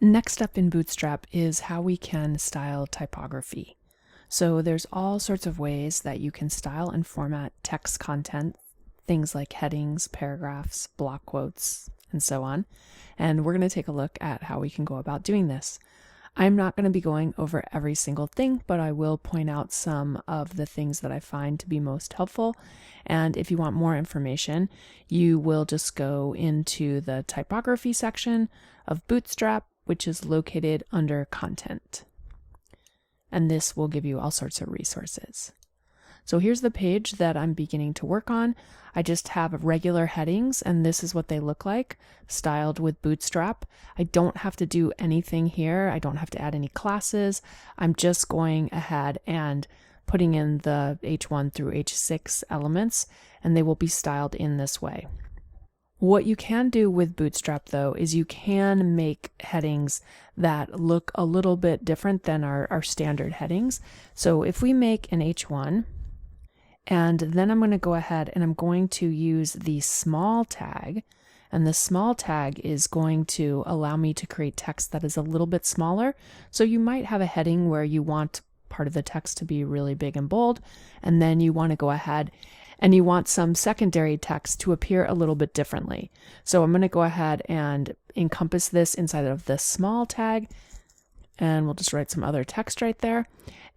Next up in Bootstrap is how we can style typography. So there's all sorts of ways that you can style and format text content, things like headings, paragraphs, block quotes, and so on. And we're going to take a look at how we can go about doing this. I'm not going to be going over every single thing, but I will point out some of the things that I find to be most helpful. And if you want more information, you will just go into the typography section of Bootstrap, which is located under Content. And this will give you all sorts of resources. So here's the page that I'm beginning to work on. I just have regular headings, and this is what they look like, styled with Bootstrap. I don't have to do anything here. I don't have to add any classes. I'm just going ahead and putting in the H1 through H6 elements, and they will be styled in this way. What you can do with Bootstrap, though, is you can make headings that look a little bit different than our standard headings. So if we make an H1, and then I'm going to go ahead and I'm going to use the small tag, and the small tag is going to allow me to create text that is a little bit smaller. So you might have a heading where you want part of the text to be really big and bold, and then you want to go ahead and you want some secondary text to appear a little bit differently. So I'm going to go ahead and encompass this inside of this small tag, and we'll just write some other text right there.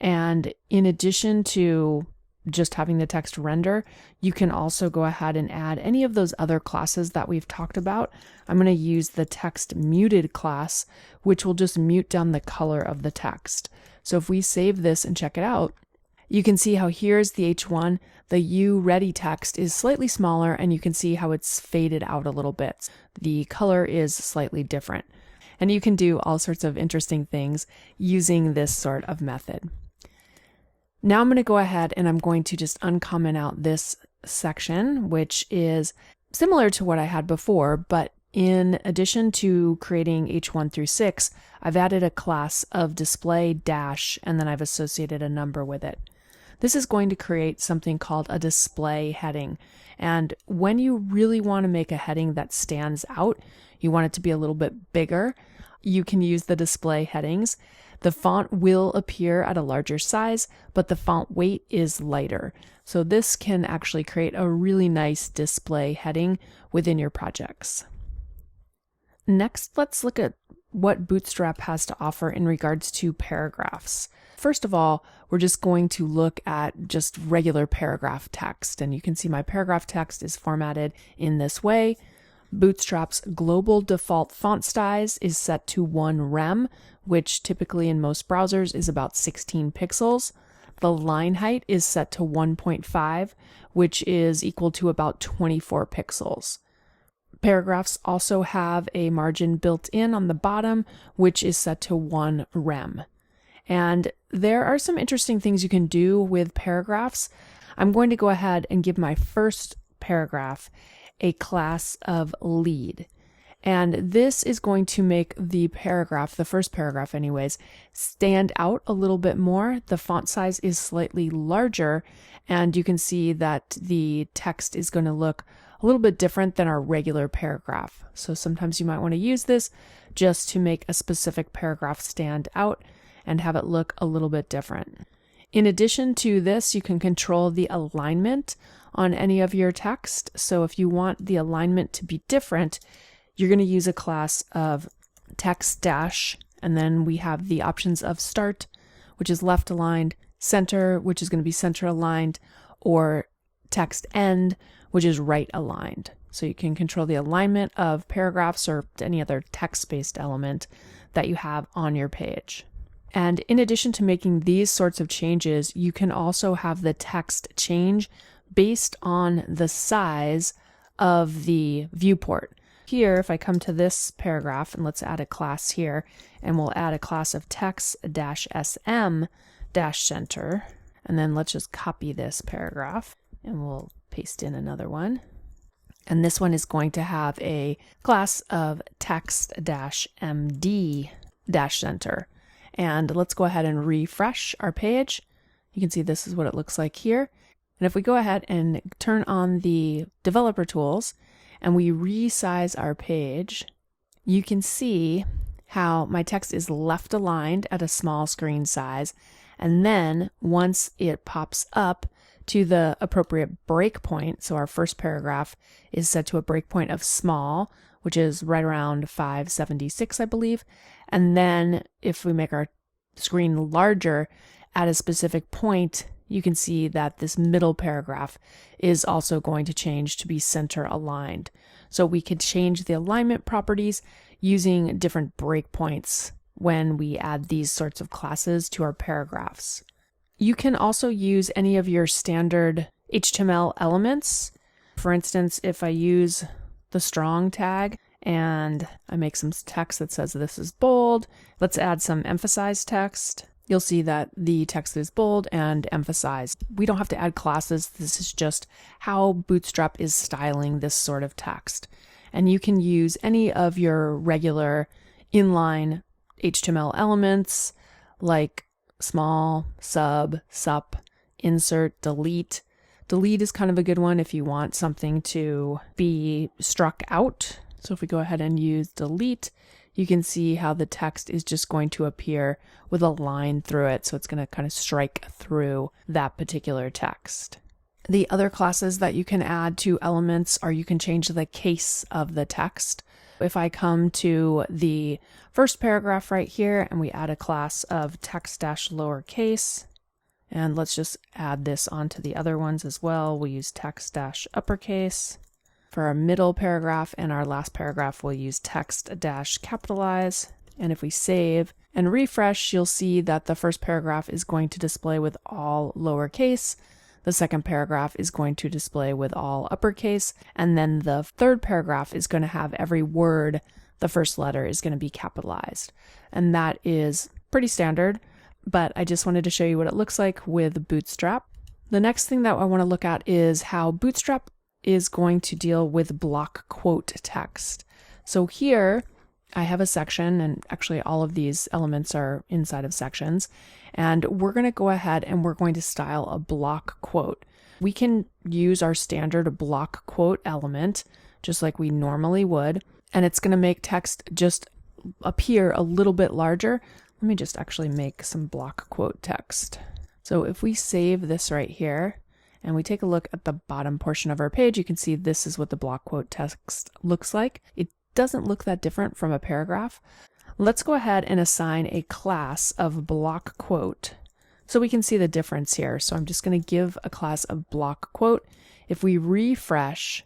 And in addition to just having the text render, you can also go ahead and add any of those other classes that we've talked about. I'm going to use the text muted class, which will just mute down the color of the text. So if we save this and check it out, you can see how here's the H1, the U ready text is slightly smaller, and you can see how it's faded out a little bit. The color is slightly different. And you can do all sorts of interesting things using this sort of method. Now I'm going to go ahead and I'm going to just uncomment out this section, which is similar to what I had before, but in addition to creating H1 through 6, I've added a class of display dash, and then I've associated a number with it. This is going to create something called a display heading. And when you really want to make a heading that stands out, you want it to be a little bit bigger, you can use the display headings. The font will appear at a larger size, but the font weight is lighter. So this can actually create a really nice display heading within your projects. Next, let's look at what Bootstrap has to offer in regards to paragraphs. First of all, we're just going to look at just regular paragraph text, and you can see my paragraph text is formatted in this way. Bootstrap's global default font size is set to 1 rem, which typically in most browsers is about 16 pixels. The line height is set to 1.5, which is equal to about 24 pixels. Paragraphs also have a margin built in on the bottom, which is set to 1 rem. And there are some interesting things you can do with paragraphs. I'm going to go ahead and give my first paragraph a class of lead. And this is going to make the paragraph, the first paragraph anyways, stand out a little bit more. The font size is slightly larger, and you can see that the text is going to look a little bit different than our regular paragraph. So sometimes you might want to use this just to make a specific paragraph stand out and have it look a little bit different. In addition to this, you can control the alignment on any of your text. So if you want the alignment to be different, you're going to use a class of text dash, and then we have the options of start, which is left aligned, center, which is going to be center aligned, or text end, which is right aligned. So you can control the alignment of paragraphs or any other text-based element that you have on your page. And in addition to making these sorts of changes, you can also have the text change based on the size of the viewport. Here, if I come to this paragraph, and let's add a class here, and we'll add a class of text-sm-center, and then let's just copy this paragraph, and we'll paste in another one. And this one is going to have a class of text-md-center. And let's go ahead and refresh our page. You can see this is what it looks like here. And if we go ahead and turn on the developer tools and we resize our page, you can see how my text is left aligned at a small screen size, and then once it pops up to the appropriate breakpoint, so our first paragraph is set to a breakpoint of small, which is right around 576, I believe, and then if we make our screen larger at a specific point, you can see that this middle paragraph is also going to change to be center aligned. So we could change the alignment properties using different breakpoints when we add these sorts of classes to our paragraphs. You can also use any of your standard HTML elements. For instance, if I use the strong tag and I make some text that says this is bold, let's add some emphasized text. You'll see that the text is bold and emphasized. We don't have to add classes. This is just how Bootstrap is styling this sort of text. And you can use any of your regular inline HTML elements like small, sub, sup, insert, delete. Delete is kind of a good one if you want something to be struck out. So if we go ahead and use delete, you can see how the text is just going to appear with a line through it. So it's going to kind of strike through that particular text. The other classes that you can add to elements are you can change the case of the text. If I come to the first paragraph right here and we add a class of text-lowercase, and let's just add this onto the other ones as well. We'll use text-uppercase. For our middle paragraph and our last paragraph, we'll use text-capitalize. And if we save and refresh, you'll see that the first paragraph is going to display with all lowercase. The second paragraph is going to display with all uppercase. And then the third paragraph is going to have every word, the first letter is going to be capitalized. And that is pretty standard, but I just wanted to show you what it looks like with Bootstrap. The next thing that I want to look at is how Bootstrap is going to deal with block quote text. So here I have a section, and actually all of these elements are inside of sections, and we're going to go ahead and we're going to style a block quote. We can use our standard block quote element just like we normally would, and it's going to make text just appear a little bit larger. Let me just actually make some block quote text. So if we save this right here, and we take a look at the bottom portion of our page, you can see this is what the block quote text looks like. It doesn't look that different from a paragraph. Let's go ahead and assign a class of block quote so we can see the difference here. So I'm just going to give a class of block quote. If we refresh,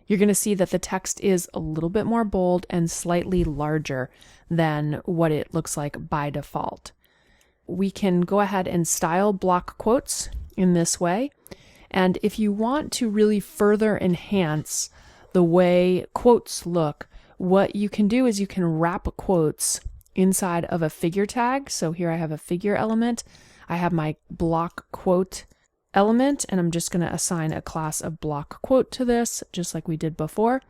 you're going to see that the text is a little bit more bold and slightly larger than what it looks like by default. We can go ahead and style block quotes in this way. And if you want to really further enhance the way quotes look, what you can do is you can wrap quotes inside of a figure tag. So here I have a figure element. I have my block quote element, and I'm just going to assign a class of block quote to this, just like we did before.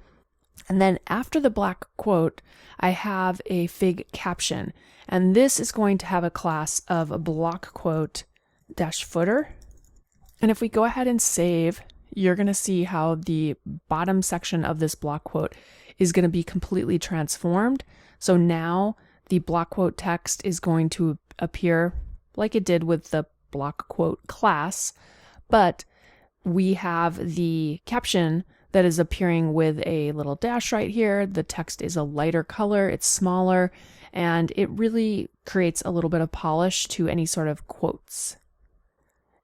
And then after the block quote, I have a fig caption. And this is going to have a class of a block quote dash footer. And if we go ahead and save, you're going to see how the bottom section of this block quote is going to be completely transformed. So now the block quote text is going to appear like it did with the block quote class, but we have the caption that is appearing with a little dash right here. The text is a lighter color, it's smaller, and it really creates a little bit of polish to any sort of quotes.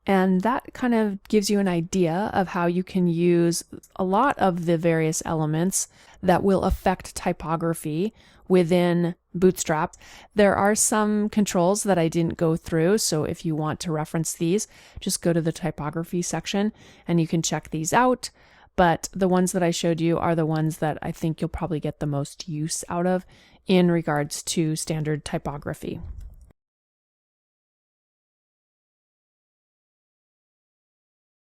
And that kind of gives you an idea of how you can use a lot of the various elements that will affect typography within Bootstrap. There are some controls that I didn't go through, so if you want to reference these, just go to the typography section and you can check these out. But the ones that I showed you are the ones that I think you'll probably get the most use out of in regards to standard typography.